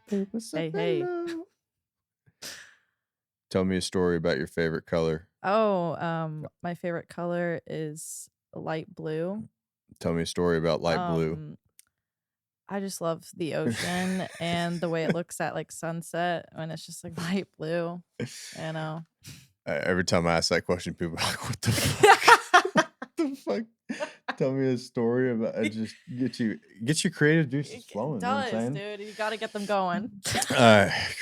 Hey, hey. Tell me a story about your favorite color. Oh, my favorite color is light blue. Tell me a story about light blue. Um, I just love the ocean and the way it looks at like sunset when it's just like light blue, you know. Every time I ask that question, people are like, "What the fuck? What the fuck?" Tell me a story about it. Just get your creative juices It flowing. You know what I'm does, saying? dude. You got to get them going.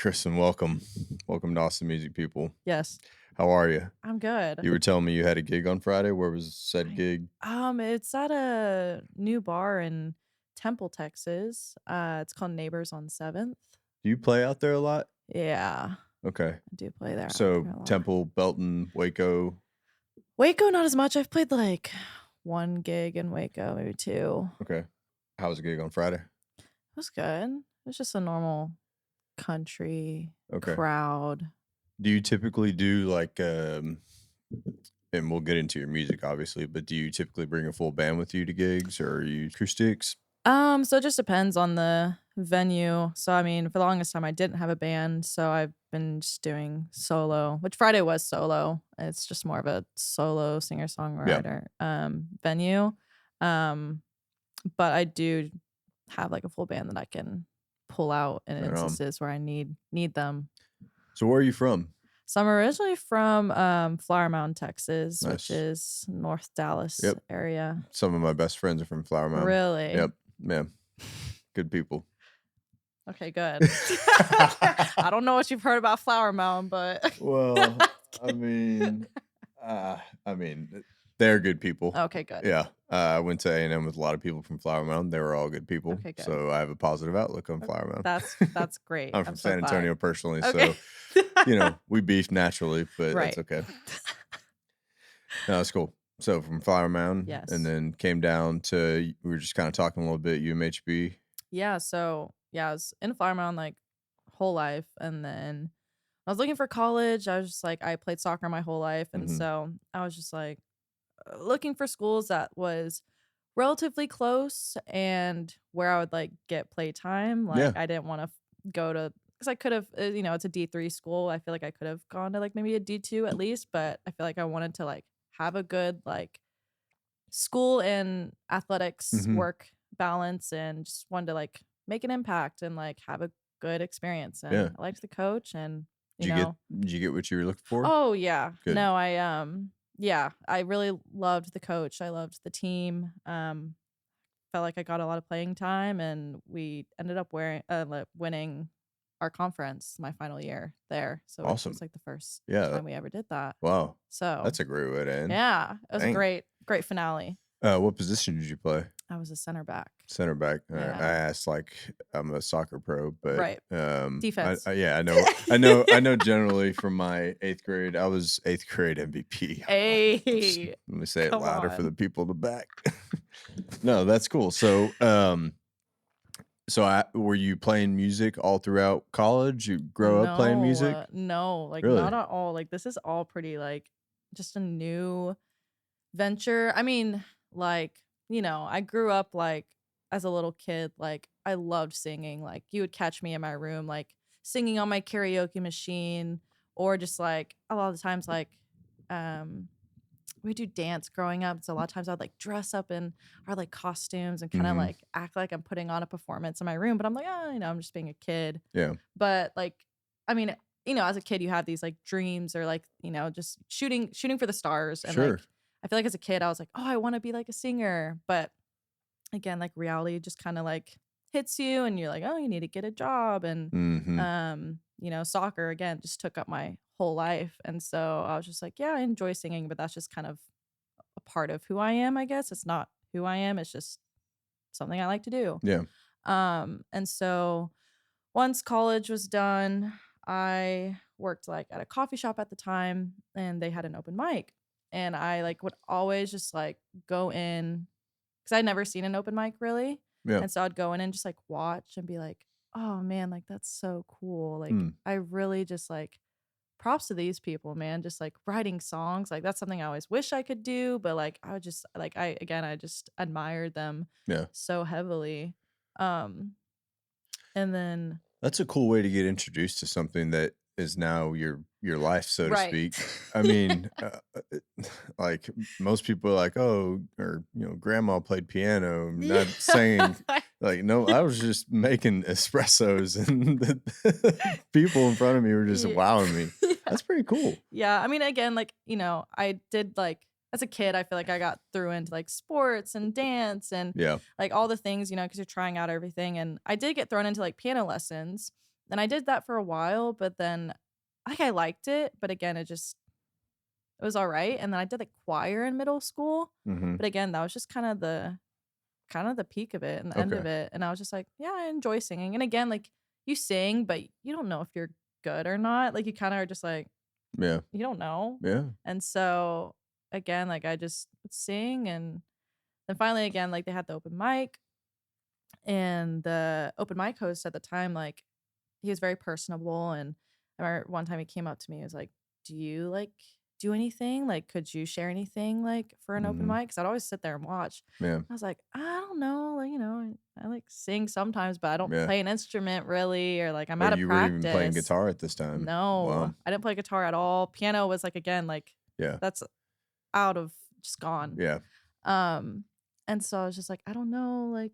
Kristen, welcome to Austin Music People. Yes, How are you? I'm good. You were telling me you had a gig on Friday. Where was said I, gig? it's at a new bar in Temple, Texas. It's called Neighbors on 7th. Do you play out there a lot? Yeah, Okay, I do play there out so there a lot. Temple, Belton, Waco. Waco, not as much. I've played like one gig in Waco, maybe two. Okay, how was the gig on Friday? It was good. It was just a normal country Okay. crowd. Do you typically do like and we'll get into your music obviously, but do you typically bring a full band with you to gigs or are you acoustics? So it just depends on the venue. So I mean, for the longest time I didn't have a band, so I've been just doing solo, which Friday was solo. It's just more of a solo Yeah. singer-songwriter venue. Um, but I do have like a full band that I can pull out in Right on. instances where I need them. So where are you from? So I'm originally from Flower Mound, Texas, which Nice. is North Dallas Yep. area. Some of my best friends are from Flower Mound. Really? Yep. Yeah. Good people. Okay, good. I don't know what you've heard about Flower Mound, but Well, I mean, I mean, they're good people. okay, good. Yeah. I went to A&M with a lot of people from Flower Mound. They were all good people. Okay, good. So I have a positive outlook on Uh, Flower Mound. that's great. I'm I'm from so San glad. Antonio personally, Okay. so we beef naturally, but that's Right. okay. No, that's cool. So from Flower Mound, and Yes. then came down to we were just kind of talking a little bit UMHB. Yeah, so yeah, I was in Flower Mound like whole life, and then I was looking for college. I was just like I played soccer my whole life, and Hmm. so I was just like looking for schools that was relatively close and where I would like get playtime. Like Yeah, I didn't want to go to because I could have, it's a D3 school. I feel like I could have gone to like maybe a D2 at least, but I feel like I wanted to like have a good like school and athletics hmm work balance and just wanted to like make an impact and like have a good experience. yeah. And I liked the coach and you Did you get know, did you get what you were looking for? oh, yeah. Good. No, yeah, I really loved the coach. I loved the team. Felt like I got a lot of playing time, and we ended up winning our conference my final year there, so which was, Awesome. like, the first Yeah. time we ever did that. Wow. So, That's a great way to end. yeah, it was a Dang. great finale. What position did you play? I was a center back. Center back. All right. I Yeah. asked like I'm a soccer pro, but Right. Defense. yeah, I know generally from my eighth grade, I was eighth grade MVP. Hey, Let me say it come louder for the on. people in the back. No, that's cool. So were you playing music all throughout college? You grow up playing No, music? no, like, not Really? at all, like, this is all pretty, like, just a new venture. I mean, like, I grew up like as a little kid, like I loved singing. Like you would catch me in my room like singing on my karaoke machine or just like a lot of the times like um we do dance growing up. So a lot of times I'd like dress up in our like costumes and kind of Mhm. like act like I'm putting on a performance in my room, but I'm like, oh, I'm just being a kid. Yeah. But like, I mean, as a kid, you have these like dreams or like, just shooting for the stars. And Sure. like, I feel like as a kid, I was like, oh, I want to be like a singer. But again, like reality just kind of like hits you and you're like, oh, you need to get a job. And, Mhm. soccer again just took up my whole life. And so I was just like, yeah, I enjoy singing, but that's just kind of a part of who I am, I guess. It's not who I am. It's just something I like to do. Yeah. And so once college was done, I worked like at a coffee shop at the time and they had an open mic. And I like would always just like go in because I'd never seen an open mic really. Yeah. And so I'd go in and just like watch and be like, oh man, like that's so cool. Like Hmm. I really just like props to these people, man. Just like writing songs. Like that's something I always wish I could do. But like I would just like I just admired them Yeah. so heavily. Um and then That's a cool way to get introduced to something that is now your life, so to Right. speak. I mean, like most people are like, oh, or grandma played piano, Yeah. not saying like, no, I was just making espressos, and the people in front of me were just Yeah. wowing me. Yeah. That's pretty cool. Yeah, I mean, again, like, I did, like as a kid, I feel like I got through into, like, sports and dance and, Yeah. like, all the things, because 'cause you're trying out everything, and I did get thrown into, like, piano lessons, and I did that for a while, but then, I liked it, but again, it was alright, and then I did, like, choir in middle school, Hmm. but again, that was just kinda the peak of it and the end of Okay. it, and I was just like, "Yeah, I enjoy singing," and again, like, you sing, but you don't know if you're good or not, like, you kinda are just like, Yeah. you don't know. Yeah. And so, again, like, I just would sing, and then finally, again, like, they had the open mic, and the open mic host at the time, like, he was very personable, and I remember one time he came up to me, he was like, "Do you, like, do anything? Like, could you share anything, like, for an open Hmm. mic?" 'Cause I'd always sit there and watch. Yeah. I was like, "I don't know, like, I like, sing sometimes, but I don't Yeah. play an instrument really, or, like, I'm Oh, out of you were even playing practice." guitar at this time. No, Wow. I didn't play guitar at all. Piano was, like, again, like, Yeah. that's out of just gone. Yeah. Um, and so I was just like, "I don't know," like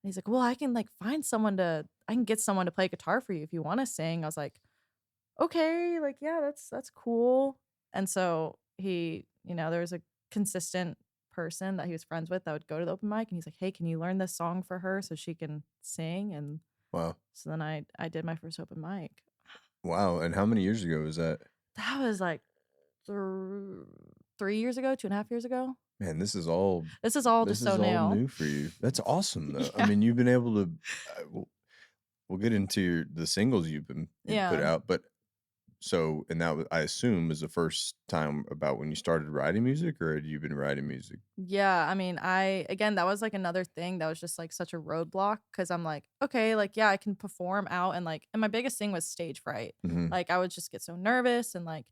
and he's like, "Well, I can, like, I can get someone to play guitar for you if you wanna sing." I was like, "Okay, like, yeah, that's cool." And so there was a consistent person that he was friends with that would go to the open mic, and he's like, "Hey, can you learn this song for her so she can sing?" And Wow. so then I did my first open mic. Wow. And how many years ago was that? That was, like, thr 3 years ago, 2.5 years ago. Man, this is all This is all this just so is all new. new for you. That's awesome, though. I Yeah. mean, you've been able to. We'll get into the singles you've put Yeah. out, but and that I assume is the first time about when you started writing music, or had you been writing music? Yeah, I mean, again, that was, like, another thing that was just, like, such a roadblock because 'cause I'm like, "Okay, like, yeah, I can perform out," and my biggest thing was stage fright. Hmm. Like, I would just get so nervous and, like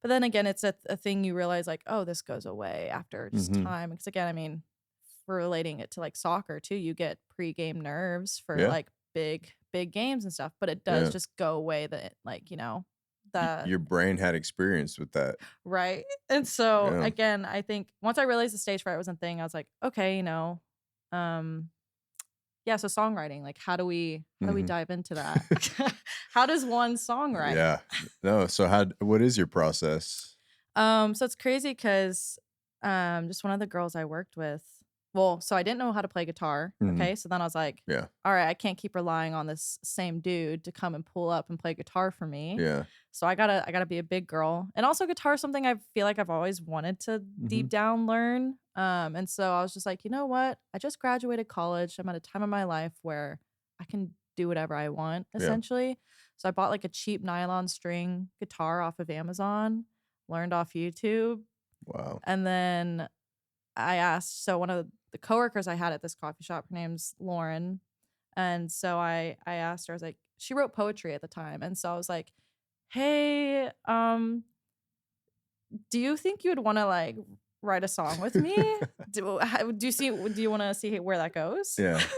but then again, it's a thing you realize, like, "Oh, this goes away after just Hmm. time." Because again, I mean, for relating it to, like, soccer too, you get pregame nerves for, Yeah. like, big games and stuff, but it does Yeah. just go away the Your brain had experience with that. right? And so, Yeah. again, I think once I realized the stage fright wasn't a thing, I was like, "Okay, um, yeah, so songwriting, like, how do we Hmm. dive into that?" How does one songwrite? Yeah. No. So what is your process? So it's crazy because just one of the girls I worked with so I didn't know how to play guitar, Hmm. okay? So then I was like, Yeah. "Alright, I can't keep relying on this same dude to come and pull up and play guitar for me." Yeah. So I gotta be a big girl. And also guitar is something I feel like I've always wanted to Hmm. deep down learn. And so I was just like, "You know what? I just graduated college. I'm at a time in my life where I can do whatever I want, Yeah. essentially." So I bought like a cheap nylon string guitar off of Amazon, learned off YouTube, Wow. and then one of the coworkers I had at this coffee shop, her name's Lauren, and so I asked her, I was like, she wrote poetry at the time, and so I was like, "Hey, do you think you would wanna, like, write a song with me? Do you wanna see where that goes?" Yeah.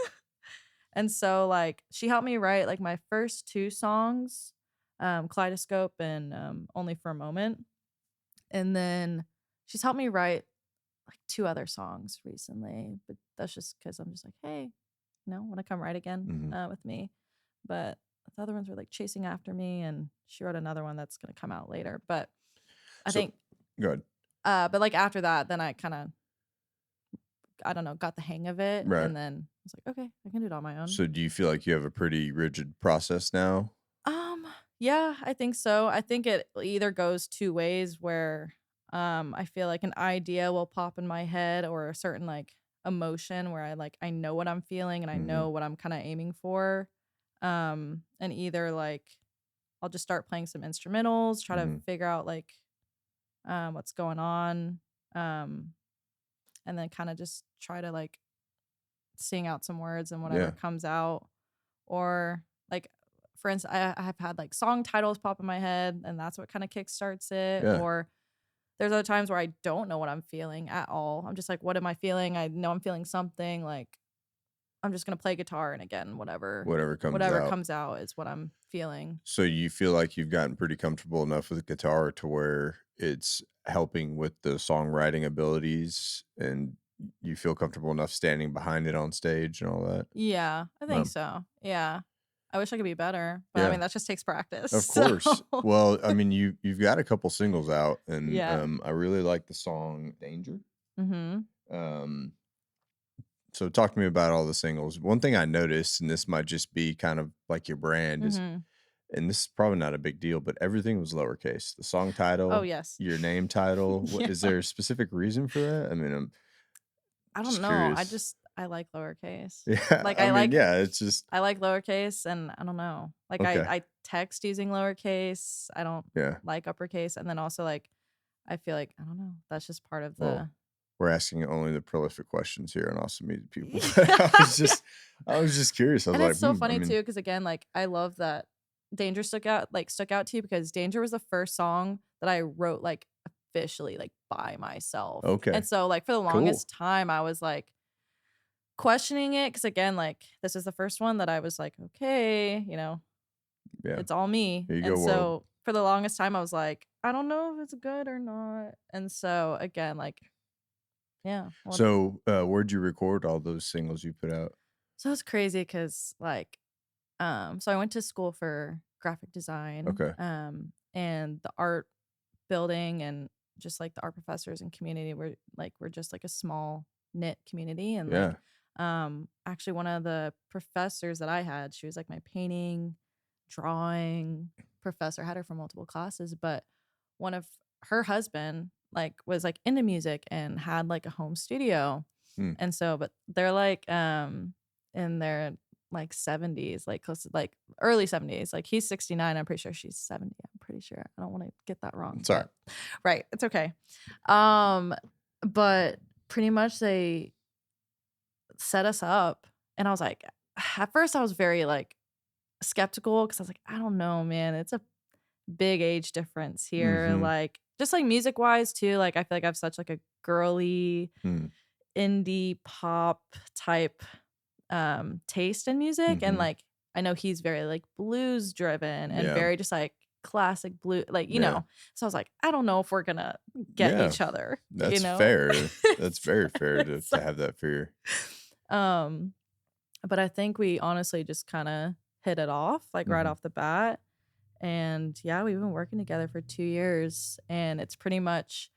And so, like, she helped me write, like, my first 2 songs, Kaleidoscope and, Only for a Moment, and then she's helped me write, like, 2 other songs recently, but that's just because 'cause I'm just like, "Hey, wanna come write again, Hmm. with me?" But the other ones were, like, chasing after me, and she wrote another one that's gonna come out later, but I So think good. but, like, after that, then I kinda, I don't know, got the hang of it, Right. and then I was like, "Okay, I can do it on my own." So do you feel like you have a pretty rigid process now? Um, yeah, I think so. I think it either goes 2 ways where, I feel like an idea will pop in my head or a certain, like, emotion where I know what I'm feeling and I Hmm. know what I'm kinda aiming for. And either, like, I'll just start playing some instrumentals, try to Hmm. figure out, like, what's going on, um, and then kinda just try to, like, sing out some words and whatever Yeah. comes out. Or, like, for instance, I have had, like, song titles pop in my head, and that's what kinda kickstarts it. Yeah. Or there's other times where I don't know what I'm feeling at all. I'm just like, "What am I feeling?" I know I'm feeling something, like, I'm just gonna play guitar, and again, Whatever comes whatever out. comes out is what I'm feeling. So you feel like you've gotten pretty comfortable enough with guitar to where it's helping with the songwriting abilities, and you feel comfortable enough standing behind it on stage and all that? Yeah, I think Um, so. Yeah. I wish I could be better, but I yeah, mean that just takes practice. of So course. Well, I mean, you've got a couple singles out, and yeah. I really like the song "Danger." Mhm. Um, so talk to me about all the singles. One thing I noticed, and this might just be kind of like your brand, is, Mhm. and this is probably not a big deal, but everything was lowercase. The song Oh, title, yes. your name title. What Yeah. is there a specific reason for that? I mean, I'm I don't just know. curious. I like lowercase. Yeah, Like I mean, yeah, it's just I like lowercase, and I don't know. Like okay. I text using lowercase. I don't Yeah. like uppercase, and then also like I feel like I don't know. That's just part of Well, the we're asking only the prolific questions here on Awesome Music People. Yeah. I was just curious. I was And like, it's so I funny mean, too, because again, like I love that Danger stuck out to you because Danger was the first song that I wrote like officially like by myself. And okay, so like for the cool. longest time I was like questioning it because again, like this is the first one that I was like, okay, Yeah. it's all me. Here you And go, world. so for the longest time I was like, I don't know if it's good or not. And so again, like, yeah. Well, So, where'd you record all those singles you put out? so it's crazy because like so I went to school for graphic design, Okay. and the art building and just like the art professors and community we're just like a small knit community. And like Yeah. actually one of the professors that I had, she was like my painting, drawing professor. I had her for multiple classes, but one of her husband like was like into music and had like a home studio. Hmm. And so but they're like in their like 70s, like close to like early 70s. Like he's 69, I'm pretty sure she's 70. I'm pretty sure. I don't want to get that wrong, It's all right. but right, it's okay. Um but pretty much they set us up, and I was like at first I was very like skeptical cuz I was like, I don't know, man. It's a big age difference here, Mm-hmm. like just like music wise too. Like I feel like I have such like a girly Hmm. indie pop type taste in music, and Mm-hmm. like I know he's very like blues driven and Yeah. very just like classic blue, like Yeah. so I was like, I don't know if we're gonna get Yeah. each other, That's fair. That's very fair So, to have that fear. um but I think we honestly just kind of hit it off like right Mm-hmm. off the bat. And yeah, we've been working together for 2 years, and it's pretty much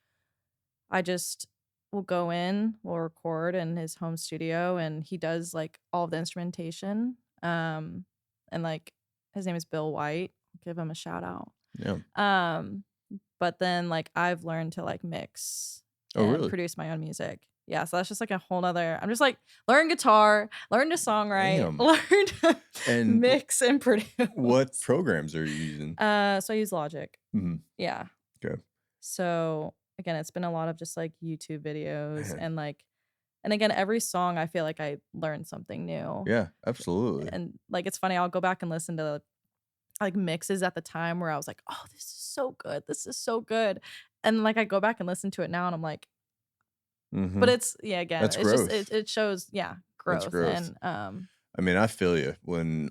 I just will go in, we'll record in his home studio, and he does like all the instrumentation. And like his name is Bill White. Give him a shout out. Yeah. Um, but then like I've learned to like mix Oh, and really? produce my own music. Yeah, so that's just like a whole nother. I'm just like learn guitar, learn to songwrite, Damn. learn to And mix and produce. what programs are you using? So I use Logic. Mm-hmm. Yeah. Okay. So again, it's been a lot of just like YouTube videos Man. and like, and again, every song I feel like I learned something new. Yeah, absolutely. And like it's funny, I'll go back and listen to like mixes at the time where I was like, oh, this is so good. This is so good. And like I go back and listen to it now and I'm like, Mm-hmm. but it's yeah, again, That's it's just growth. it shows, yeah, That's growth. growth. And I mean, I feel you. When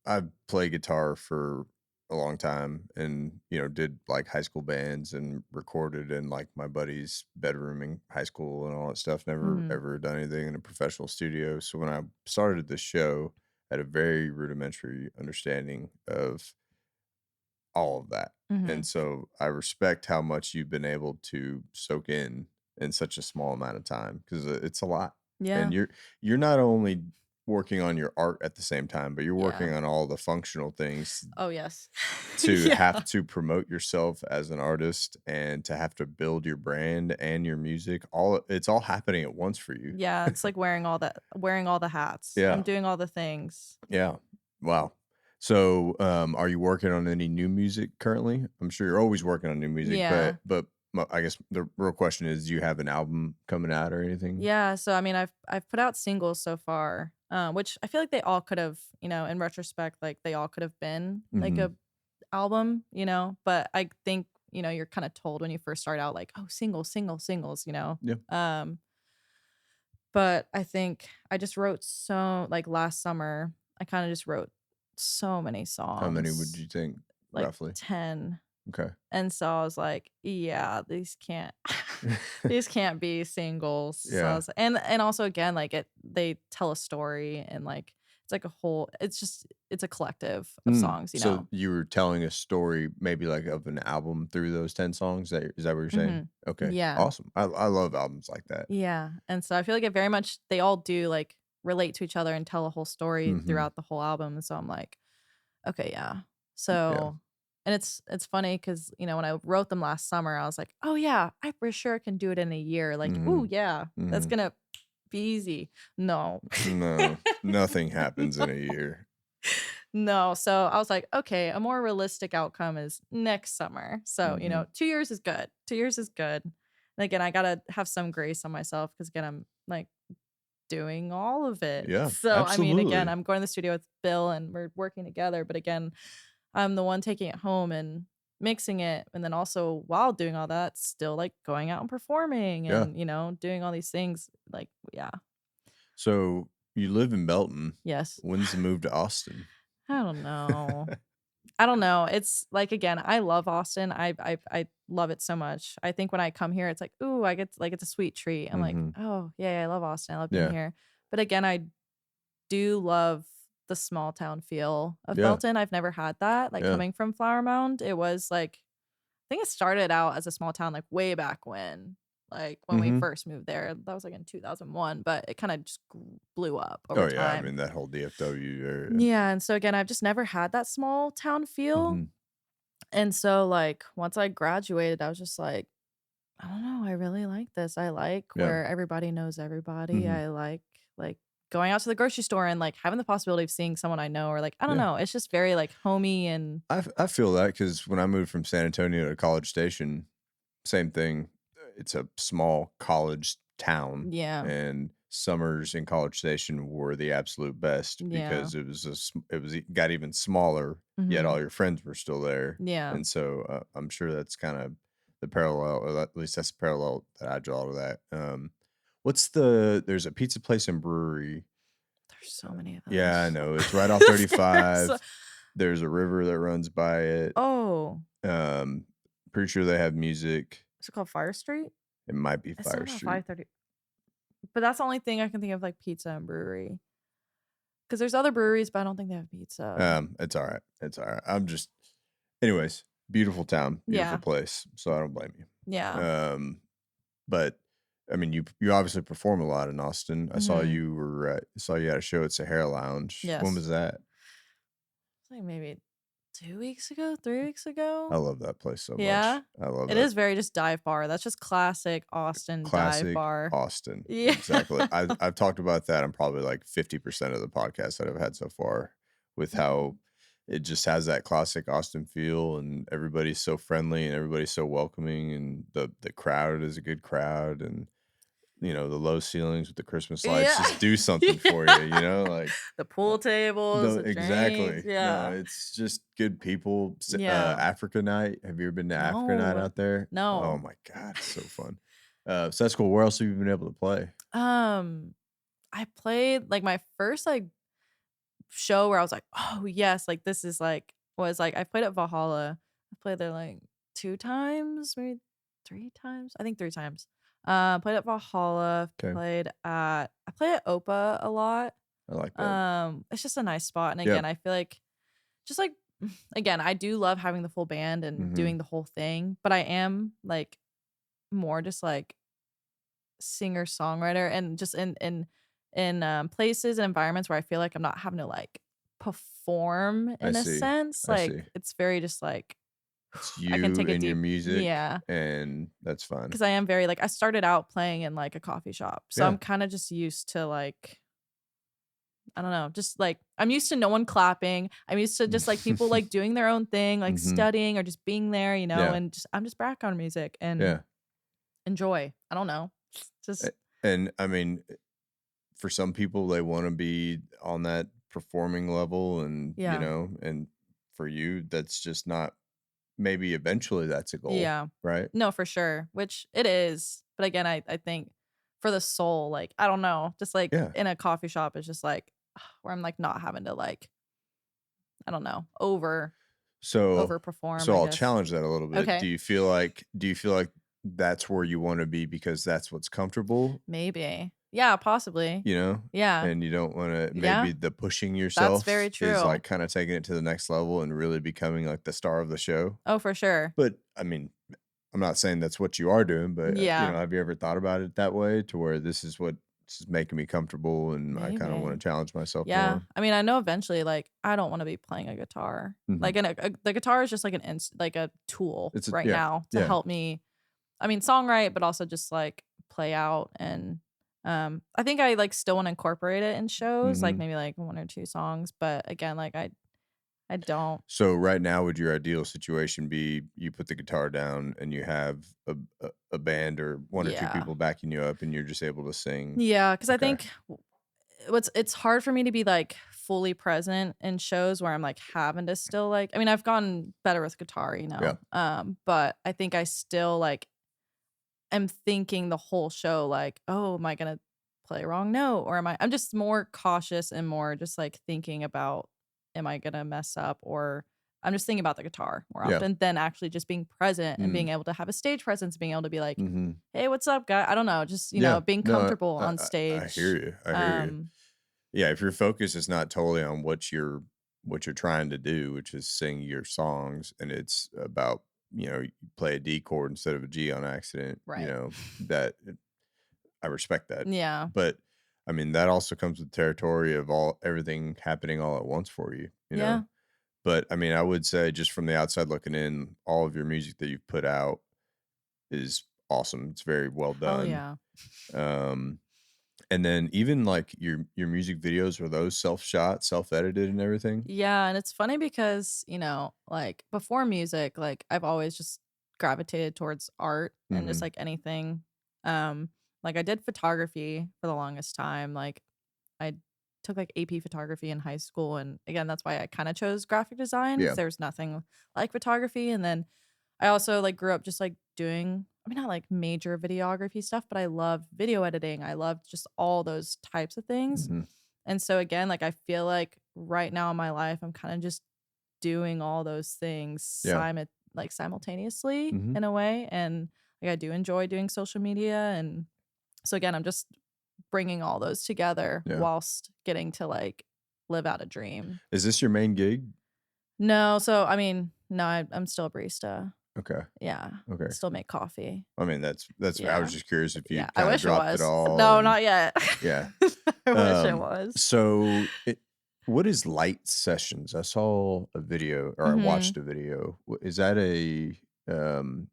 I played guitar for a long time and, did like high school bands and recorded in like my buddy's bedroom in high school and all that stuff. Never mhm, ever done anything in a professional studio. So when I started this show, I had a very rudimentary understanding of all of that. And mhm. so I respect how much you've been able to soak in such a small amount of time because it's a lot. And Yeah. you're not only working on your art at the same time, but you're Yeah. working on all the functional things Oh yes. to have Yeah. to promote yourself as an artist and to have to build your brand and your music. It's all happening at once for you. Yeah. It's like wearing all the hats. I'm Yeah. doing all the things. Yeah. Wow. So, are you working on any new music currently? I'm sure you're always working on new music, Yeah. but I guess the real question is, do you have an album coming out or anything? Yeah, so I mean, I've put out singles so far, which I feel like they all could have, in retrospect, like they all could have been like Hmm. a album, But I think you're kind of told when you first start out, like, oh, singles, singles, singles. Yeah. Um, But I think I just wrote like last summer, I kind of just wrote so many How many would songs, you think like roughly? 10. Okay. And so I was like, yeah, these can't these can't be singles. So I Yeah. was, and also again, like they tell a story and like it's like a whole it's a collective of Mm. songs, you So know. you were telling a story maybe like of an album through those 10 songs? Is that what you're saying? Mhm. Okay. Yeah. Awesome. I love albums like that. Yeah. And so I feel like it very much they all do like relate to each other and tell a whole story Mhm. throughout the whole album. And so I'm like, okay, yeah. Yeah. So and it's funny because when I wrote them last summer, I was like, oh yeah, I for sure can do it in a year. Like, oh Mhm. yeah, that's Mhm. gonna be easy. No. No. Nothing happens in a year. No. So I was like, okay, a more realistic outcome is next summer. So, Mhm. 2 years is good. 2 years is good. And again, I gotta have some grace on myself because again, I'm like doing all of it. Yeah, So, I mean, again, absolutely. I'm going to the studio with Bill and we're working together, but again, I'm the one taking it home and mixing it, and then also while doing all that, still, like, going out and performing Yeah. and, doing all these things, like yeah. So you live in Belton. Yes. When's the move to Austin? I don't know. I don't know. It's like, again, I love Austin. I love it so much. I think when I come here, it's like, "Ooh, I get like, it's a sweet treat." I'm like, Mhm. "Oh, yeah, I love Austin. I love being Yeah. here." But again, I do love the small town feel of Yeah. Belton. I've never had that, like, Yeah. coming from Flower Mound. It was, like I think it started out as a small town, like, way back when, like, when we Mhm. first moved there. That was, like, in 2001, but it kinda just blew up over Oh, yeah, I time. mean, that whole DFW area. Yeah, and so, again, I've just never had that small town feel, Mhm. and so, like, once I graduated, I was just like, "I don't know, I really like this. I like Yeah. where everybody knows everybody. Mhm. I like, going out to the grocery store and, like, having the possibility of seeing someone I know," or, like, I don't Yeah. know, it's just very, like, homey and I feel that because when I moved from San Antonio to College Station, same thing. It's a small college town, yeah, and summers in College Station were the absolute best yeah, because it got even smaller, yet mhm, all your friends were still there, yeah. and so, I'm sure that's kinda the parallel, or at least that's the parallel that I draw to that. There's a pizza place and brewery. There's so many of Yeah, I those. know, it's right off There's 35. There's a river that runs by it. oh, Um, Pretty sure they have music. is it called Fire Street? It might be It's Fire not on Street. 530, but that's the only thing I can think of, like, pizza and brewery. Because there's other breweries, but I don't think they have pizza. It's alright, it's alright. Anyways, beautiful town, beautiful Yeah, place, so I don't blame you. yeah, But, I mean, you obviously perform a lot in Austin. mhm, I saw you had a show at Sahara Lounge. When yes. was that? It's like maybe 2 weeks ago, 3 weeks ago? I love that place so much. Yeah? I love It that. is very just dive bar. That's just classic Austin dive Classic bar. Austin, Yeah. exactly. I've talked about that on probably, like, 50% of the podcasts that I've had so far, with how it just has that classic Austin feel, and everybody's so friendly, and everybody's so welcoming, and the crowd is a good crowd, and, the low ceilings with the Christmas lights Yeah. just do something for you, Yeah. like, The uh pool tables, the drinks, exactly. No, yeah. it's just good people. Yeah. Africa Night. Have you ever been to Africa Night No. out there? Oh No. my god, it's so fun. So that's cool. Where else have you been able to play? Um, I played, like, my first, like, show where I was like, "Oh, yes, like, this is, like" was, like, I played at Valhalla. I played there, like, 2 times, maybe 3 times? I think 3 times. Played at Valhalla, Okay, I play at Opa a lot. I like that. It's just a nice spot, and Yep. again, I feel like just, like again, I do love having the full band and Mhm. doing the whole thing, but I am, like, more just, like, singer-songwriter and just in places and environments where I feel like I'm not having to, like, perform I in a see. sense, I like, see. it's very just, like, It's I can you take a and your deep music, yeah, and that's fun. because I am very like, I started out playing in, like, a coffee shop, so Yeah. I'm kinda just used to, like I don't know, just, like I'm used to no one clapping, I'm used to just, like, people, like, doing their own thing, like, Mhm. studying or just being there, Yeah. and just I'm just background music and Yeah. enjoy. I don't know. A Just and, I mean, for some people, they wanna be on that performing level, and, yeah. and for you, that's just not. Maybe eventually that's a goal, Yeah. right? No, for sure, which it is, but again, I think for the soul. Like, I don't know, just like Yeah. in a coffee shop, it's just like where I'm like not having to like, I don't know, So overperform, so I I'll guess. challenge that a little bit. Okay. Do you feel like that's where you wanna be because that's what's comfortable, Maybe. Yeah, possibly. you know? Yeah. And you don't wanna Yeah. maybe the pushing That's yourself very is, true. like, kinda taking it to the next level and really becoming, like, the star of the show? Oh, for sure. But, I mean, I'm not saying that's what you are doing, but, Yeah. have you ever thought about it that way to where this is making me comfortable and I kinda wanna Maybe. challenge myself Yeah. more? I mean, I know eventually, like, I don't wanna be playing a guitar. Mhm. Like, the guitar is just like like a tool It's a right yeah. now to Yeah. help me, I mean, songwrite, but also just like play out and I think I like still want to incorporate it in shows, like Mhm. maybe like one or two songs, but again, like I don't. So right now, would your ideal situation be you put the guitar down and you have a band or 1 or 2 Yeah. people backing you up and you're just able to sing? Yeah, cuz I Okay. think what's it's hard for me to be like fully present in shows where I'm like having to still like, I mean, I've gotten better with guitar, Yeah. but I think I still like am thinking the whole show like, "Oh, am I gonna play a wrong note? Or I'm just more cautious and more just, like, thinking about, am I gonna mess up? Or I'm just thinking about the guitar more Yeah. often than actually just being present and Mm. being able to have a stage presence, being able to be like, Mhm. "Hey, what's up, guy?" I don't know, just, Yeah. being No, comfortable on I hear stage. you. I hear you. Um, Yeah, if your focus is not totally on what you're trying to do, which is sing your songs, and it's about, you play a D chord instead of a G on accident, right. that I respect that. Yeah. But, I mean, that also comes with territory of all everything happening all at once for you, you Yeah. know? But, I mean, I would say just from the outside looking in, all of your music that you've put out is awesome. It's very well Hell done. yeah. Um, and then even, like, your music videos, were those self-shot, self-edited and everything? Yeah, and it's funny because, like before music, like I've always just gravitated towards art and just Mhm. like anything. Um, like I did photography for the longest time. Like I took like AP photography in high school, and again, that's why I kind of chose graphic design because Yeah. there's nothing like photography. And then I also like grew up just like doing, I mean, not like major videography stuff, but I loved video editing. I loved just all those types of things. Mhm. And so again, like I feel like right now in my life, I'm kind of just doing all those things Yeah. simultaneously Mhm. in a way. And like I do enjoy doing social media. And so again, I'm just bringing all those together Yeah. whilst getting to like live out a dream. Is this your main gig? No, so I mean, no, I'm still a barista. Okay. Yeah, Okay. still make coffee. I mean, that's I Yeah, was just curious if yeah. you'd I kinda wish it dropped it was. all No, and not yet. yeah. I wish it was. So what is light sessions? I saw a video or I Mhm. watched a video. Is that um,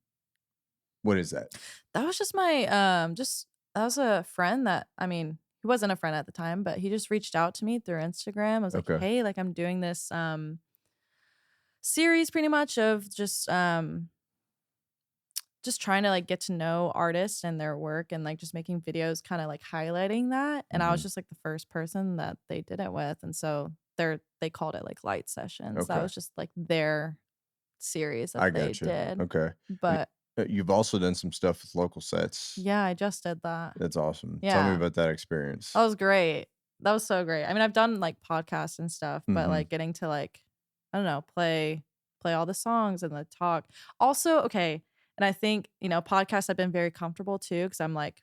what is that? That was just my, just that was a friend that, I mean, he wasn't a friend at the time, but he just reached out to me through Instagram. I was like, Okay. "Hey, like I'm doing this series pretty much of just trying to like get to know artists and their work and like just making videos kind of like highlighting that." And I was Mhm. just like the first person that they did it with. And so they called it like light sessions. That Okay. was just like their series that I they gotcha. did. Okay. And, But you've also done some stuff with local sets. yeah, I just did that. That's awesome. Tell me Yeah. about that experience. That was great. That was so great. I mean, I've done, like, podcasts and stuff, but, Mhm. like, getting to, like, I don't know, play all the songs and the talk. Also, okay, and I think, podcasts have been very comfortable too, because 'cause I'm, like,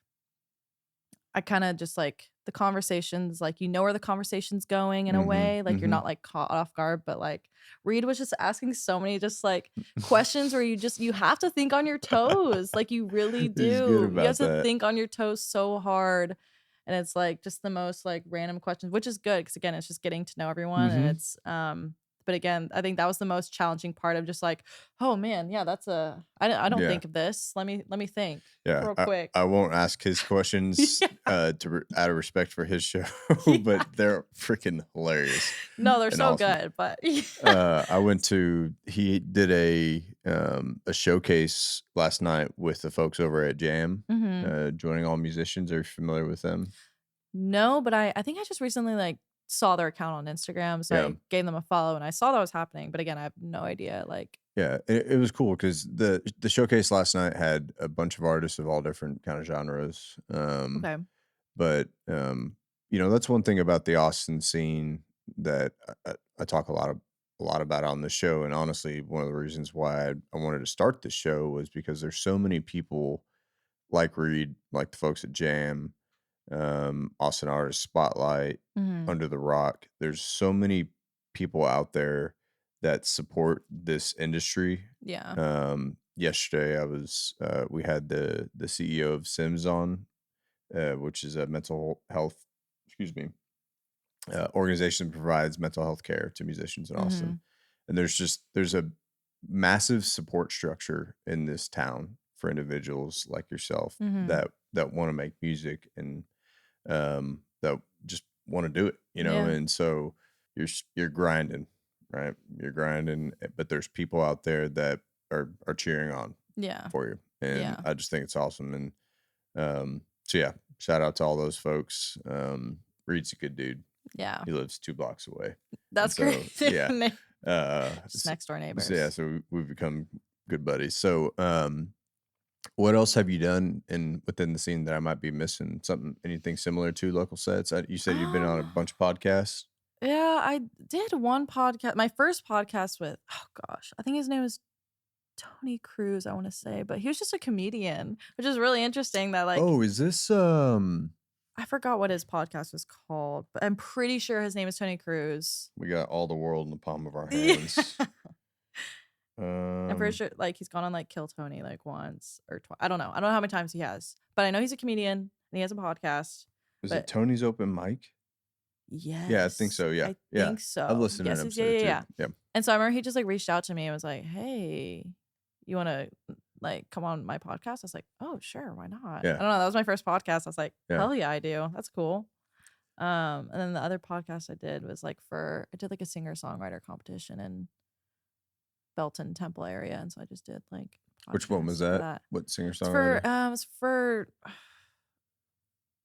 I kinda just, like the conversations, like, you know where the conversation's going in a Mhm. way, like, you're Mhm. not, like, caught off guard, but, like, Reed was just asking so many just, like, questions where you have to think on your toes, like, you really He's good do. You have about to that. think on your toes so hard, and it's, like, just the most, like, random questions, which is good because again, it's just getting to know everyone, and Mhm. it's, but again, I think that was the most challenging part of just, like, "Oh, man, yeah, I don't Yeah. think of this. Let me think Yeah, real quick." I won't ask his questions, Yeah. out of respect for his show, Yeah. but they're freaking hilarious No, they're and so awesome. good, but yeah. I went to he did a showcase last night with the folks over at Jam, Mhm. Joining All Musicians. Are you familiar with them? No, but I think I just recently, like, saw their account on Instagram, so Yeah. I gave them a follow, and I saw that was happening. But again, I have no idea. Like, Yeah, it was cool because the showcase last night had a bunch of artists of all different kind of genres. okay, But that's one thing about the Austin scene that I talk a lot about on the show. And honestly, one of the reasons why I wanted to start the show was because there's so many people like Reed, like the folks at Jam, Austin Artist Spotlight, hmm, Under the Rock. There's so many people out there that support this industry. yeah, Yesterday, we had the CEO of Sims on, which is a mental health, excuse me, organization that provides mental health care to musicians in hmm, Austin. And there's a massive support structure in this town for individuals like yourself hmm, that want to make music and that just want to do it, yeah, and so you're grinding, right? You're grinding, but there's people out there that are cheering on yeah, for you, and yeah, I just think it's awesome. And so yeah, shout out to all those folks. Reed's a good dude. yeah. He lives 2 blocks away, and That's so crazy. yeah, Just next door so yeah, neighbors. so we've become good buddies. So what else have you done within the scene that I might be missing? Anything similar to local sets? You said you've been on a Um, bunch of podcasts. yeah, I did one podcast. My first podcast with, oh gosh, I think his name is Tony Cruz, I want to say, but he was just a comedian, which is really interesting that like Oh, is this I forgot what his podcast was called, but I'm pretty sure his name is Tony Cruz. we got all the world in the palm of our Yeah. hands. I'm pretty Um, sure like he's gone on like Kill Tony like once or twice. I don't know. I don't know how many times he has, but I know he's a comedian and he has a podcast. is it But Tony's Open Mic? Yeah, I think yes, so. Yeah, I yeah, think I've so. listened to an Yes, yeah, episode or yeah, two. yeah. Yeah, And so I remember he just like reached out to me and was like, "Hey, you want to like come on my podcast?" I was like, "Oh, sure, why not?" yeah, I don't know. That was my first podcast. I was like, yeah. "Hell yeah, I do. That's cool." And then the other podcast I did was like I did like a singer-songwriter competition in Belton Temple area, and so I just did like Which one was podcasts for that? that. What singer For songwriter? it's for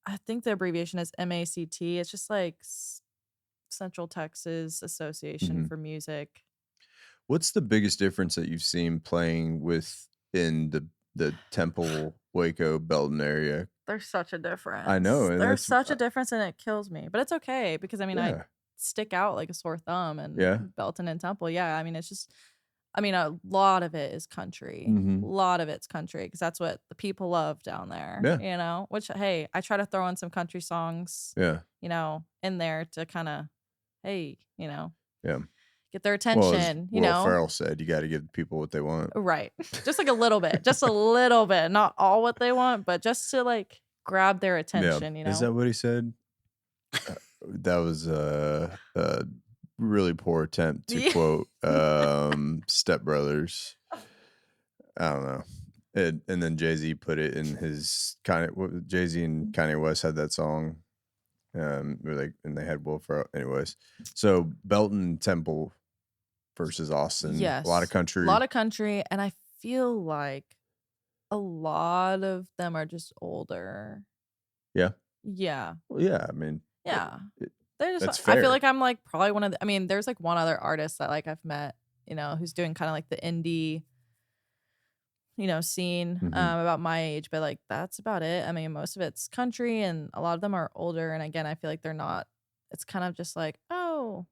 I think the abbreviation is MACT. It's just like Central Texas Association Hmm. for Music. What's the biggest difference that you've seen playing within the Temple, Waco, Belton area? There's such a I know, difference. and There's that's such a difference and it kills me. But it's okay because I mean I yeah, stick out like a sore thumb and yeah. Belton and Temple. Yeah, I mean it's just I mean a lot of it is country. A Mhm. lot of it's country because that's what the people love down there, Yeah, which hey, I try to throw in some country songs, yeah, in there to kind of hey, yeah. get their Well, as attention, Will Ferrell said, you gotta give people what they want. Right. Just like a little bit. Just a little bit. Not all what they want, but just to like grab their Yeah. Is attention. that what he said? That was a really poor attempt to Yeah. quote, Step Brothers. I don't know. And then Jay-Z put it in his Jay-Z and Kanye West had that song, they had Will Ferrell anyways. So Belton Temple versus Austin, a lot of Yes. A lot country. of country. And I feel like a lot of them are just older. Yeah. Yeah. Well, yeah, I mean, Yeah. it They're just that's I feel fair. like I'm like probably one of the I mean, there's like one other artist that like I've met, who's doing kind of like the indie scene Mhm. about my age, but like that's about it. I mean, most of it's country and a lot of them are older. And again, I feel like they're not, it's kind of just like, oh,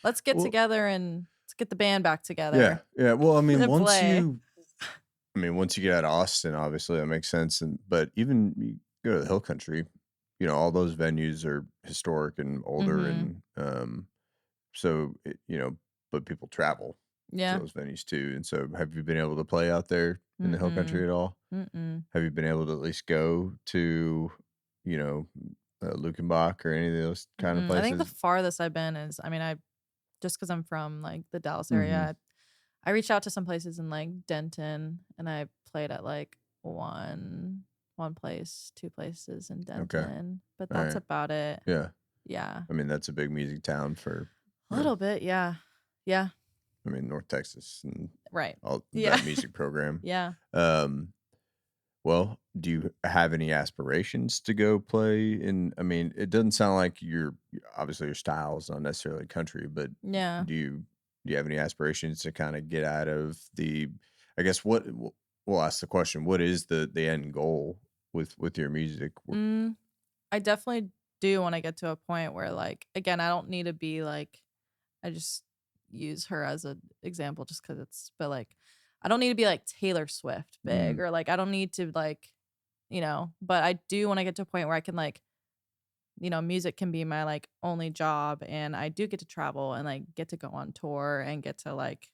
let's get Well, together and let's get the band back yeah, together yeah. Well, I mean, and play. once you get out of Austin, obviously that makes sense. But even you go to the Hill Country, all those venues are historic and older, Mm-hmm. and so but people travel to Yeah. those venues too. And so, have you been able to play out there in the Hill Country Mm-mm. at all? Mm-mm. Have you been able to at least go to, you know, Lukenbach or any of those kind of Mm-mm. I think the places? farthest I've been is, I mean, I just because I'm from like the Dallas Hmm. area, I reached out to some places in like Denton and I played at like one place, two places in Okay. Denton, but All that's right. about it. Yeah. Yeah. I mean, that's a big music town for, A you know, little bit, yeah. Yeah, North Texas and right. all Yeah. that music program. Yeah. Um, well, do you have any aspirations to go play in, I mean, it doesn't sound like obviously your style is not necessarily country, but Yeah. do you have any aspirations to kind of get out of I guess we'll ask the question, what is the end goal with your music? Mm, I definitely do want to get to a point where, like, again, I don't need to be like, I just use her as an example just because but like, I don't need to be like Taylor Swift big, Mm, or like, I don't need to like, but I do want to get to a point where I can like, music can be my like only job, and I do get to travel and like get to go on tour and get to like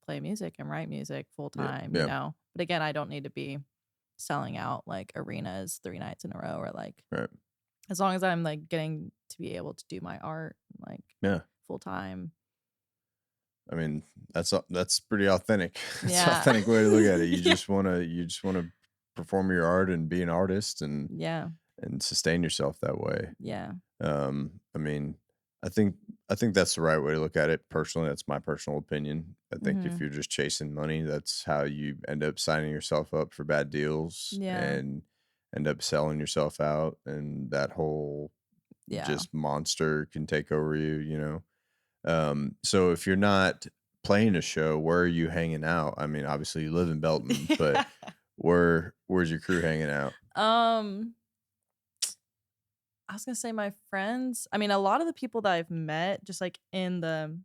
play music and write music full yeah, time, yeah, But again, I don't need to be selling out like arenas 3 nights in a row, or like, right, as long as I'm like getting to be able to do my art like yeah. full time. I mean, that's pretty authentic. It's an Yeah. authentic way to look at it. Yeah. You just wanna perform your art and be an artist Yeah. and sustain yourself that way. Yeah. I mean, I think I think that's the right way to look at it. Personally, that's my personal opinion. I think if Mhm. you're just chasing money, that's how you end up signing yourself up for bad deals Yeah. and end up selling yourself out, and that whole Yeah. just monster can take over you, you know. So if you're not playing a show, where are you hanging out? I mean, obviously you live in Belton, but where's your crew hanging out? Um, I was gonna say my friends. I mean, a lot of the people that I've met just like in the,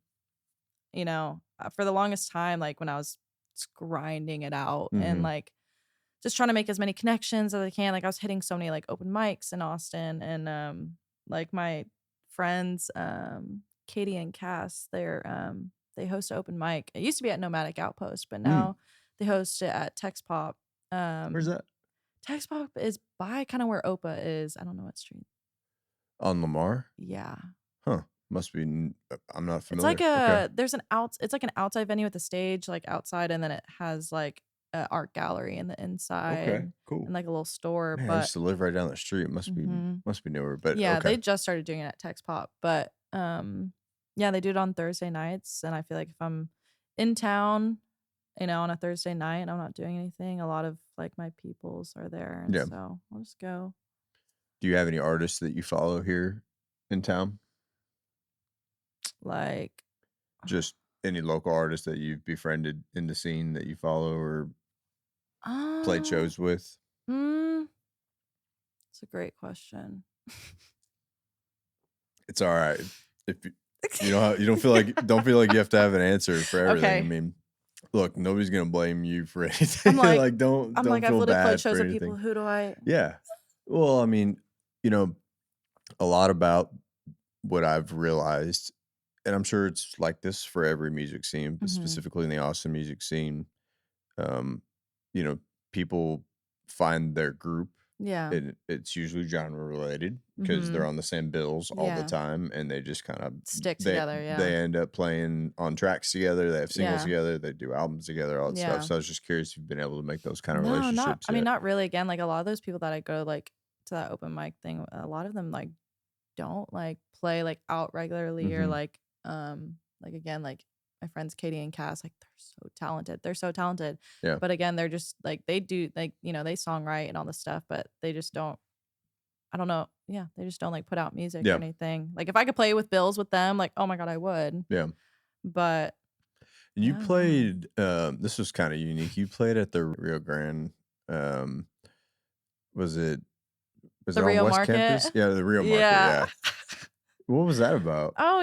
for the longest time, like when I was just grinding it out and Mhm. like just trying to make as many connections as I can. Like I was hitting so many like open mics in Austin, and like my friends, Katie and Cass, they host an open mic. It used to be at Nomadic Outpost, but Mm. now they host it at Tex Pop. Where's Um that? Tex Pop is by kind of where Opa is. I don't know what street. On Lamar? Yeah. Huh. Must be I'm not It's like familiar. Okay. it's like an outside venue with a stage like outside, and then it has like a art gallery in the Okay. inside and Cool. like a little store, Man, I but used to live right down the street. mhm. Must be newer, but Yeah, okay. they just started doing it at Tex Pop, but, yeah, they do it on Thursday nights, and I feel like if I'm in town, on a Thursday night and I'm not doing anything, a lot of, like, my peoples are there, and Yeah. so I'll just go. Do you have any artists that you follow here in town? Like, Just any local artists that you've befriended in the scene that you follow or played uh, shows with? mm, it's a great question. It's all right. If you don't feel like you have to have an answer for everything. I Okay. mean, look, nobody's gonna blame you for I'm anything. like Like, don't I've feel literally played bad for shows with people, anything. who do I Yeah. Well, I mean, you know, a lot about what I've realized, and I'm sure it's like this for every music scene, but Mhm. specifically in the Austin music scene, um, you know, people find their group, Yeah. and it's usually genre related because they're Mhm. on the same bills all the Yeah. time, and they just kind of Stick they together, yeah. they end up playing on tracks together. They have singles Yeah. together. They do albums together, all that stuff. Yeah. So I was just curious if you've been able to make those kind of No, not relationships I mean, yet. not really. Again, like, a lot of those people that I go, like, to that open mic thing, a lot of them, like, don't, like, play, like, out regularly, or, Hmm. like, again, like, my friends Katie and Cass, like, they're so talented. They're so talented. Yeah, But again, they're just, like, they do, like, they songwrite and all this stuff, but they just don't, I don't know. Yeah, they just don't, like, put out music or yeah, anything. Like, if I could play with bills with them, like, oh my god, I would. yeah. But And you yeah, I don't know. played. This was kind of unique. You played at the Rio Grande. Um, was it was The it on Rio West Market? Campus? Yeah, the Rio Market. Yeah. Yeah. What was that about? Oh,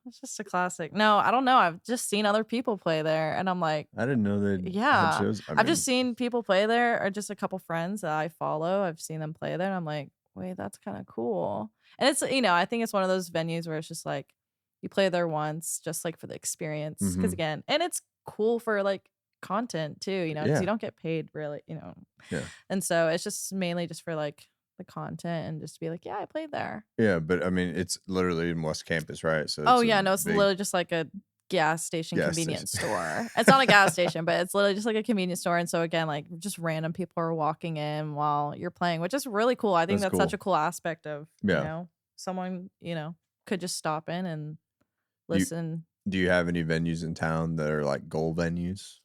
it's just a classic. No, I don't know. I've just seen other people play there, and I'm like, I didn't know they had yeah. shows. I I've just mean, seen people play there, or just a couple friends that I follow. I've seen them play there, and I'm like, wait, that's kind of cool. And it's, I think it's one of those venues where it's just like you play there once, just like for the experience. Because mhm. again, and it's cool for like content too, because you Yeah, don't get paid really, yeah, and so it's just mainly just for like the content and just to be like, yeah, I played there. yeah. But I mean, it's literally in West Campus, right? So Oh, it's a yeah, no, it's big literally just like a gas station gas station. convenience store. It's not a gas station, but it's literally just like a convenience store, and so, again, like, just random people are walking in while you're playing, which is really cool. I think That's that's such cool. a cool aspect of, Yeah. someone, could just stop in and Do you listen. do you have any venues in town that are like goal venues?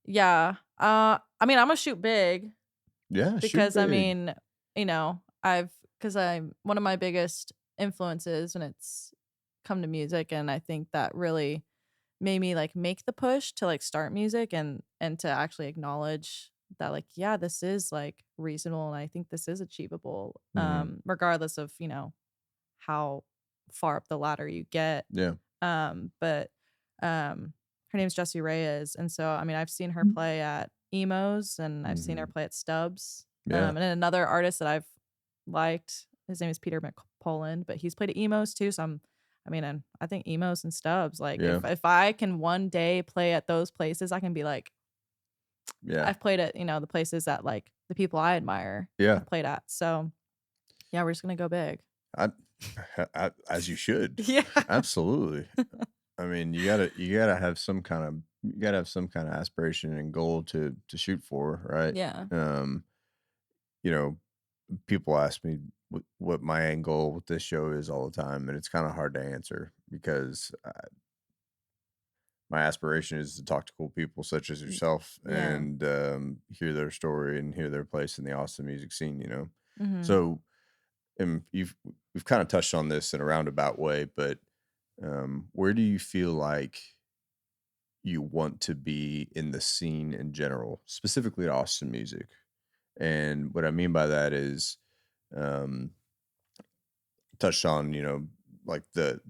Yeah, I mean, Imma shoot big. Yeah, shoot because I big. mean, because I'm one of my biggest influences when it's come to music, and I think that really made me like make the push to like start music and to actually acknowledge that like yeah, this is like reasonable and I think this is achievable Mhm. regardless of, how far up the ladder you get. Yeah. But her name's Jessie Reyes, and so I mean I've seen her play at emos and I've seen her Mhm. play at Stubbs. Yeah. And then another artist that I've liked, his name is Peter McPoland, but he's played at emos too. So I mean, and I think emos and Stubbs, like Yeah. if I can one day play at those places, I can be like, Yeah. I've played at, the places that like the people I admire Yeah. have played at. So yeah, we're just gonna go big. I as you should. Yeah. Absolutely. I mean, you gotta have some kind of aspiration and goal to shoot for, right? Yeah. Um, you know, people ask me what my end goal with this show is all the time, and it's kind of hard to answer because my aspiration is to talk to cool people such as Y- yourself Yeah. and hear their story and hear their place in the awesome music scene. Mhm. So and we've kind of touched on this in a roundabout way, but where do you feel like you want to be in the scene in general, specifically to Austin music? And what I mean by that is, um, touched on, like the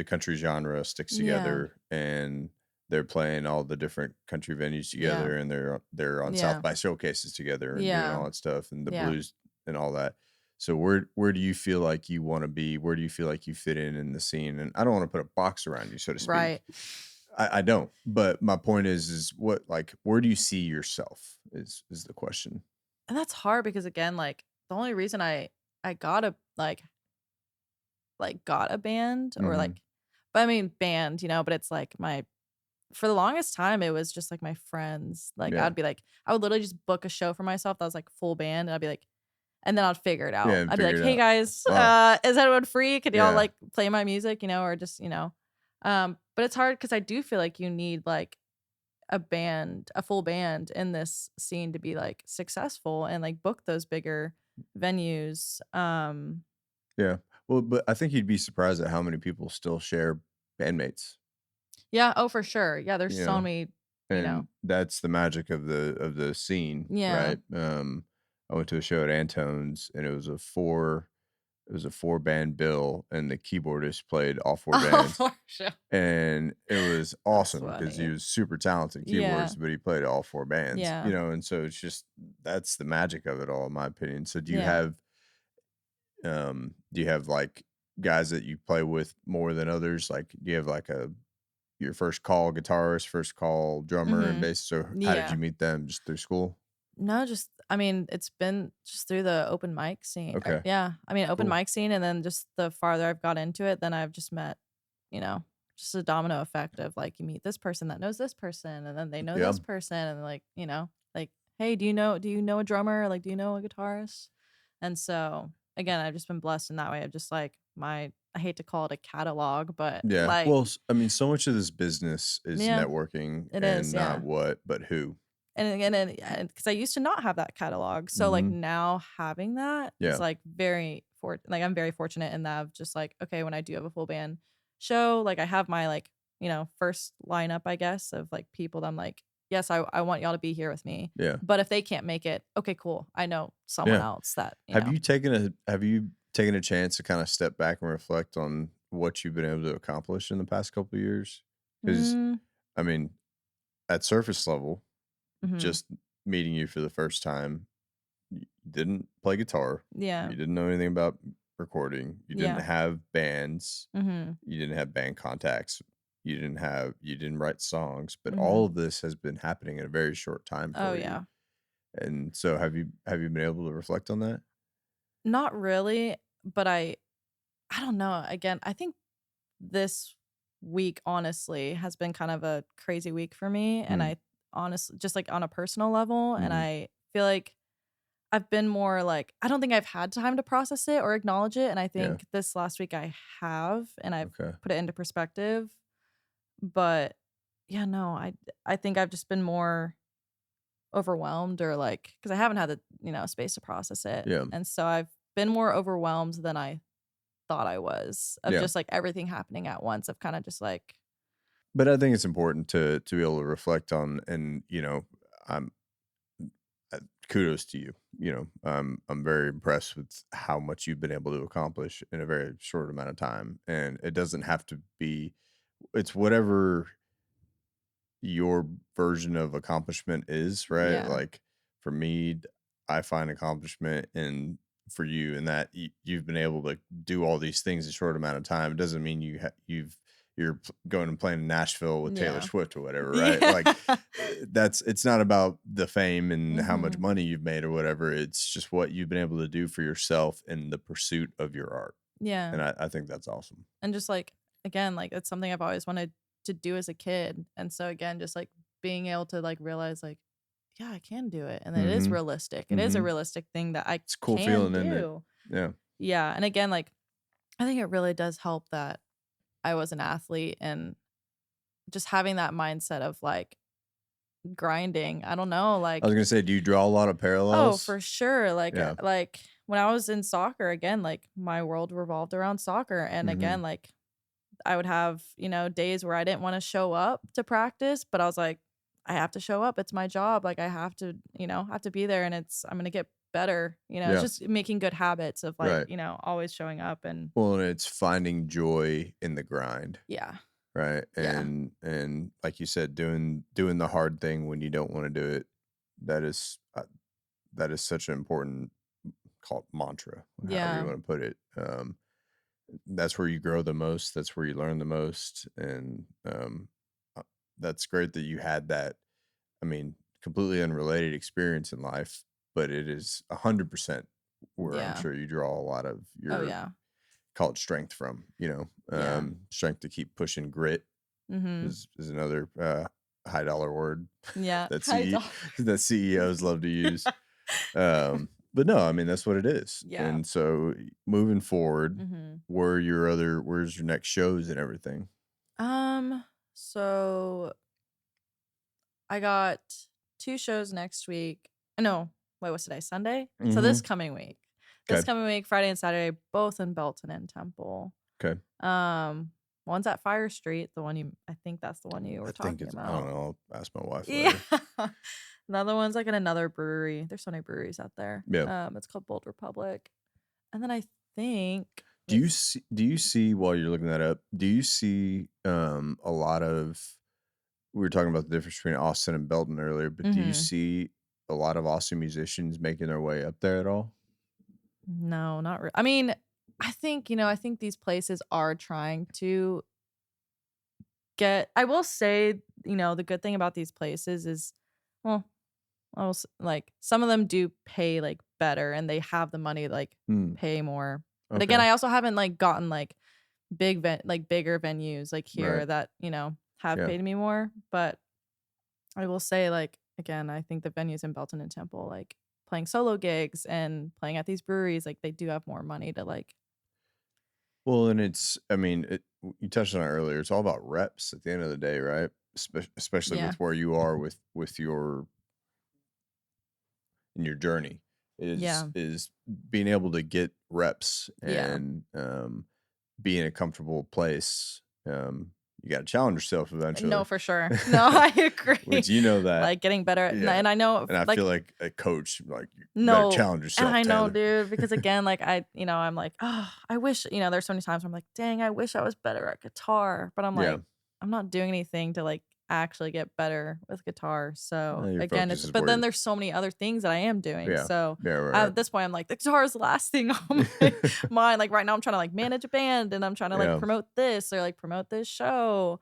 country genre sticks Yeah. together and they're playing all the different country venues Yeah. together and they're on South Yeah. by showcases together and doing Yeah. all that stuff and the Yeah. blues and all that. So where do you feel like you want to be? Where do you feel like you fit in the scene? And I don't want to put a box around you, so to speak. Right. I don't. But my point is what like where do you see yourself is the question. And that's hard because again, like the only reason I got a got a band or Hmm. like but I mean band, but it's like my for the longest time it was just like my friends. Like Yeah. I'd be like I would literally just book a show for myself that was like full band and I'd be like and then I'd figure it Yeah, out. and I'd be figure like, it "Hey out. guys, Wow. is anyone free? Could y'all Yeah. like play my music, or just, but it's hard cuz I do feel like you need like a full band in this scene to be like successful and like book those bigger venues. Yeah. Well, but I think you'd be surprised at how many people still share bandmates, Yeah, oh for sure. Yeah, there's you so know, many, and that's the magic of the scene, yeah. right? I went to a show at Antone's and it was a four band bill and the keyboardist played all four Oh, bands. for sure. And it was That's awesome because he funny. was super talented Yeah. keyboardist, but he played all four bands, Yeah. and so it's just that's the magic of it all, in my opinion. So Yeah. do you have like guys that you play with more than others? Like, do you have like your first call guitarist, first call drummer and Mhm. bass? So how did you Yeah. meet them? Just through school? No, just I mean, it's been just through the open mic scene. Okay, Yeah. I mean, open cool. mic scene and then just the farther I've got into it, then I've just met, you know, just a domino effect of like you meet this person that knows this person and then they know Yeah, this person and like, like, hey, do you know a drummer? Like, do you know a guitarist? And so again, I've just been blessed in that way of just like I hate to call it a catalog, but yeah. like, Well, I mean, so much of this business is yeah, networking it is. and not Yeah. what, but who. And because I used to not have that catalog, so, like, Hmm. now having that is, Yeah, like, I'm very fortunate in that of just, like, okay, when I do have a full band show, like, I have my, like, first lineup, I guess, of, like, people that I'm like, "Yes, I want y'all to be here with me." yeah, But if they can't make it, okay, cool. I know someone yeah. else that, Have you taken a chance to kinda step back and reflect on what you've been able to accomplish in the past couple of years? Because Mm, I mean, at surface level, mhm. just meeting you for the first time, you didn't play guitar, Yeah. you didn't know anything about recording, you didn't Yeah. have bands, Mhm. you didn't have band contacts, you didn't write songs, but all Mhm. of this has been happening in a very short time Oh, for you. yeah. And so have you been able to reflect on that? Not really, but I don't know. Again, I think this week honestly has been kind of a crazy week for me and Mm, I honestly just like on a personal level and mhm, I feel like I've been more like I don't think I've had time to process it or acknowledge it and I yeah, think this last week I have and I've okay. put it into perspective but yeah no I think I've just been more overwhelmed or like because I haven't had the space to process it, Yeah. and so I've been more overwhelmed than I thought I was of Yeah. just like everything happening at once. Of kind of just like But I think it's important to be able to reflect on, and I'm uh, kudos to you. I'm very impressed with how much you've been able to accomplish in a very short amount of time, and it doesn't have to be. It's whatever your version of accomplishment is, right? yeah, Like for me, I find accomplishment in for you in that you've been able to do all these things in a short amount of time. It doesn't mean going and playing in Nashville with Taylor yeah, Swift or whatever, right? yeah, Like it's not about the fame and how much hmm money you've made or whatever. It's just what you've been able to do for yourself in the pursuit of your art. yeah, And I think that's awesome. and just like again, like it's something I've always wanted to do as a kid, and so again, just like being able to like realize like yeah, I can do it, and that it is Mm-hmm. realistic. It is a Mm-hmm. realistic thing that I It's a cool can feeling, isn't it? do. Yeah. Yeah, and again, like I think it really does help that I was an athlete and just having that mindset of like grinding. I don't know, I was like gonna say, do you draw a lot of oh, parallels? for sure. Yeah. Like when I was in soccer, again, like my world revolved around soccer. And Mhm. again, like I would have, days where I didn't want to show up to practice, but I was like, I have to show up. It's my job. Like I have to, have to be there and I'm gonna get better. It's Yeah, just making good habits of like, right. always showing up and Well, and it's finding joy in the grind, yeah. right? Yeah. And like you said, doing the hard thing when you don't wanna do it, that is, that is such an important call it mantra, however you Yeah. wanna put it. That's where you grow the most, that's where you learn the most, and, uh, that's great that you had that, I mean, completely unrelated experience in life, but it is 100% where I'm Yeah. sure you draw a lot of Oh your yeah. call it strength from, Yeah. strength to keep pushing. Grit Mm-hmm. is another high dollar word Yeah. that High CE dollar. that CEOs love to use. But no, I mean that's what it is. Yeah. And so moving forward, Mm-hmm. where's your next shows and everything? So I got 2 shows next week. No, wait, what's today? Sunday? So this Mhm. coming week. This Okay. coming week, Friday and Saturday, both in Belton and Temple. Okay. Um, one's at Fire Street, I think that's the one you I were think talking it's I don't about. know. I'll ask my wife Yeah. later. Another one's like in another brewery. There's so many breweries out there. Yeah. It's called Bold Republic. And then I think Do you see while you're looking that up, do you see a lot of we were talking about the difference between Austin and Belton earlier, but do you mhm. see a lot of Austin musicians making their way up there at all? No, not really. I mean, I think these places are trying to I will say, the good thing about these places is, well, like some of them do pay like better and they have the money to like Hmm. pay more. But again, Okay. I also haven't like gotten like bigger venues like Right. here that, have Yeah. paid me more. But I will say, like, again, I think the venues in Belton and Temple, like playing solo gigs and playing at these breweries, like they do have more money to like Well, and I mean, you touched on it earlier. It's all about reps at the end of the day, right? Especially yeah. with where you are with your in your journey Yeah. is being able to get reps Yeah. and be in a comfortable place. You got to challenge yourself No, eventually, for sure. No, I agree. which you know that. Like getting better Yeah. and I know And I like feel like a coach, like you better no, challenge and yourself, I know, Taylor. dude, because again, like I'm like, oh, I wish, there's so many times where I'm like, dang, I wish I was better at guitar. But I'm Yeah. like, I'm not doing anything to like actually get better with guitar. So Your again, focus is but where then there's so many other things that I am doing. yeah. So Yeah, right. at this point, I'm like, the guitar is the last thing on my mind. Like right now, I'm trying to like manage a band and I'm trying to like Yeah. promote this or like promote this show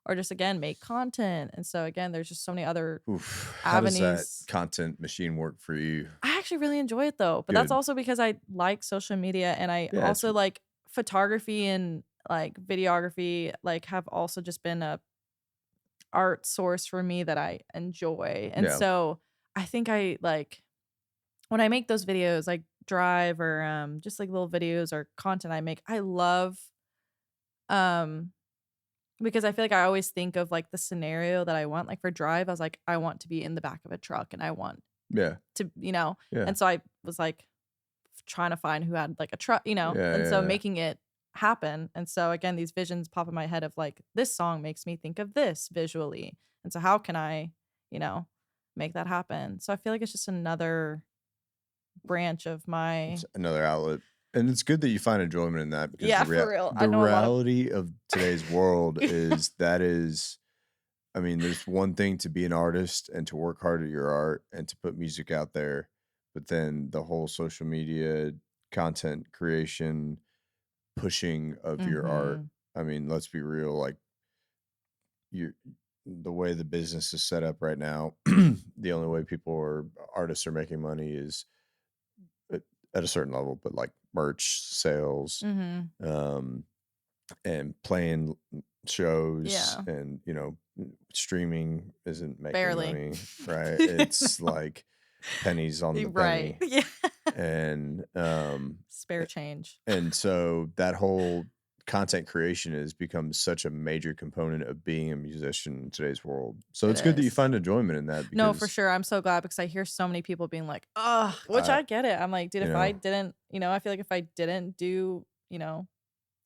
or just again make content. And so again, there's just so many other Oof. How does that avenues. content machine work for you? I actually really enjoy it though, but that's Good. also because I like social media and I Yeah, it's also like photography and like videography like have also just been a art source for me that I enjoy. And yeah. so I think I like when I make those videos like drive or just like little videos or content I make, I love um because I feel like I always think of like the scenario that I want, like for drive, I was like, I want to be in the back of a truck and I want Yeah. to, Yeah. and so I was like trying to find who had like a truck, Yeah, and so yeah, yeah. making it happen. And so again, these visions pop in my head of like, this song makes me think of this visually. And so how can I, you know, make that happen? So I feel like it's just another branch of It's my, another outlet. And it's good that you find enjoyment in that because yeah, for real. I the know a lot of, reality of today's world is that is I mean, there's one thing to be an artist and to work hard at your art and to put music out there, but then the whole social media content creation, pushing of your art. hmm I mean, let's be real, like you the way the business is set up right now, the only way people or artists are making money is at, at a certain level, but like merch sales, hmm um, and playing shows yeah, and streaming isn't making barely. money, right? It's like pennies on the Right. penny. Yeah. And Spare change. so that whole content creation has become such a major component of being a musician in today's world. So It it's good that you is. find enjoyment in that No, for because sure. I'm so glad because I hear so many people being like, "Ugh," which I I get it. I'm like, dude, you if I know didn't, I feel like if I didn't do,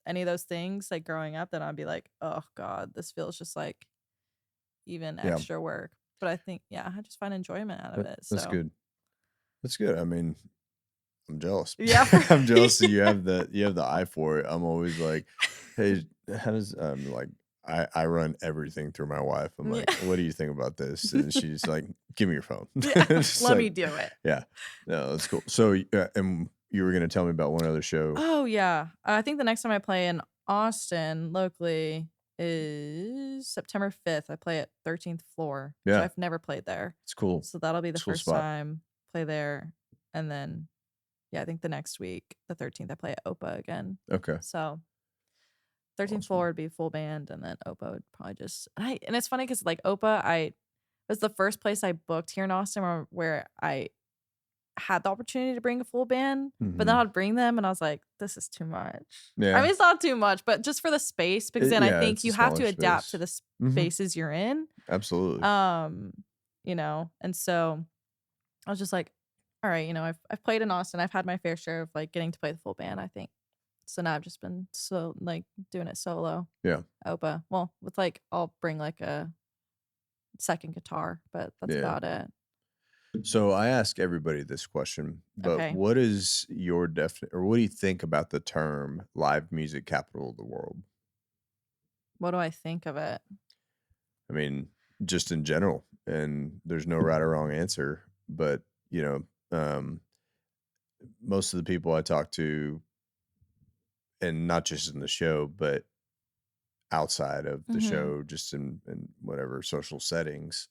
any of those things like growing up, then I'd be like, oh God, this feels just like even yeah, extra work. But I think, yeah, I just find enjoyment out of it. that's So good. That's good. I mean, I'm jealous. yeah, I'm jealous that right. you have the eye for it. I'm always like, "Hey, how does" like, I run everything through my wife. I'm Yeah. like, "What do you think about this?" And she's like, "Give me your phone." Yeah. It's Let me like, do it. yeah. No, that's cool. So, and you were gonna tell me about one other show. Oh yeah. I think the next time I play in Austin locally is September 5th. I play at 13th floor, which Yeah, I've never played there. it's cool. So that'll be the It's a cool first spot. time play there. And then yeah, I think the next week, the 13th, I play at Opa again. Okay, So 13th floor awesome. would be full band, and then Opa would probably just and it's funny because like Opa, I was the first place I booked here in Austin where I had the opportunity to bring a full band, but then Mhm. I'd bring them and I was like, this is too much. I mean, Yeah. it's not too much, but just for the space, because then I Yeah, think it's a you have smaller to adapt to space. the Mhm. spaces you're in. Absolutely. Um, and so I was just like, all right, I've played in Austin. I've had my fair share of like getting to play the full band, I think. So now I've just been so like doing it solo. Yeah. Opa. Well, with like I'll bring like a second guitar, but that's Yeah. about it. So I ask everybody this question, but Okay. what is your or what do you think about the term live music capital of the world? What do I think of it? I mean, just in general, and there's no right or wrong answer, but most of the people I talk to, and not just in the show, but outside of the Mhm. show, just in whatever social settings,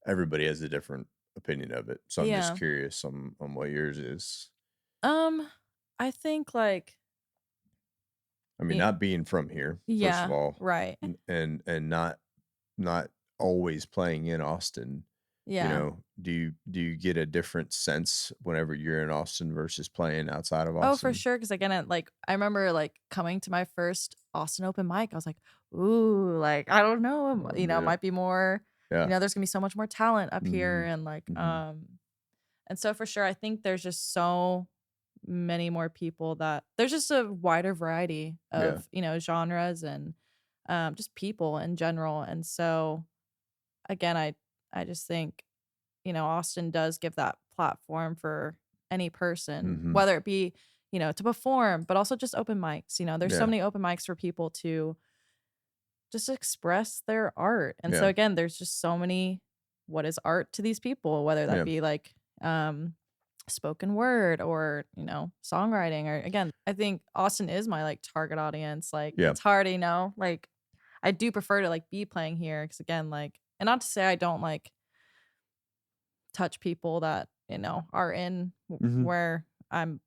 everybody has a different opinion of it. So I'm just Yeah. curious on what yours is. Um, I think like I mean, y- not being from here, first of yeah, all, right. and not always playing in Austin, Yeah. do you get a different sense whenever you're in Austin versus playing outside of Oh, for Austin? sure. Cause again, I remember like coming to my first Austin open mic. I was like, ooh, like, I don't know, it Yeah. might be more, Yeah. there's gonna be so much more talent up here. Mhm. And like, Mhm. and so for sure, I think there's just so many more people that there's just a wider variety Yeah. of, genres and just people in general. And so again, I just think, Austin does give that platform for any person, Mhm. whether it be, to perform, but also just open mics. There's so Yeah. many open mics for people to just express their art. And so Yeah. again, there's just so many what is art to these people, whether that Yeah. be like spoken word or, songwriting or again, I think Austin is my like target audience. Like Yeah. it's hard, like I do prefer to like be playing here because again, like and not to say I don't like touch people that, are in Mhm. where I'm,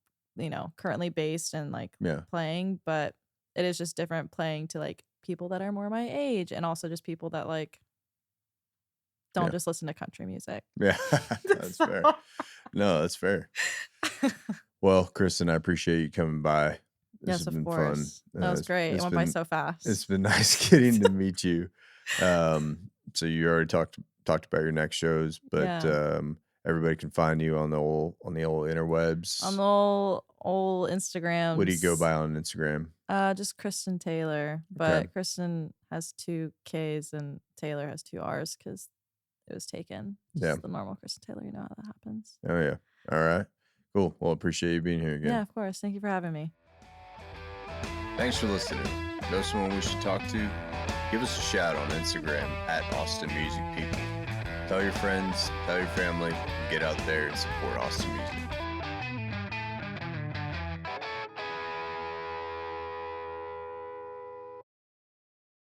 currently based and like Yeah. playing, but it is just different playing to like people that are more my age and also just people that like don't Yeah. just listen to country music. Yeah. That's So fair. No, that's fair. Well, Kristen, I appreciate you coming by. This Yes, has of been fun. course. That was great. It went by so It's fast. been nice getting to meet you. So you already talked about your next shows, but Yeah. everybody can find you on the old On interwebs. the old What do you go Instagrams, by on Instagram? just Kristen Taylor, Okay. but Kristen has 2 Ks and Taylor has 2 Rs because it was taken. Yeah. Just the normal Kristen Taylor, you know how that happens. Oh yeah. All right. Cool. Well, appreciate you being here again. Yeah, of course. Thank you for having me. Thanks for listening. Know someone we should talk to? Give us a shout on Instagram at Austin Music People. Tell your friends, tell your family, get out there and support Austin music.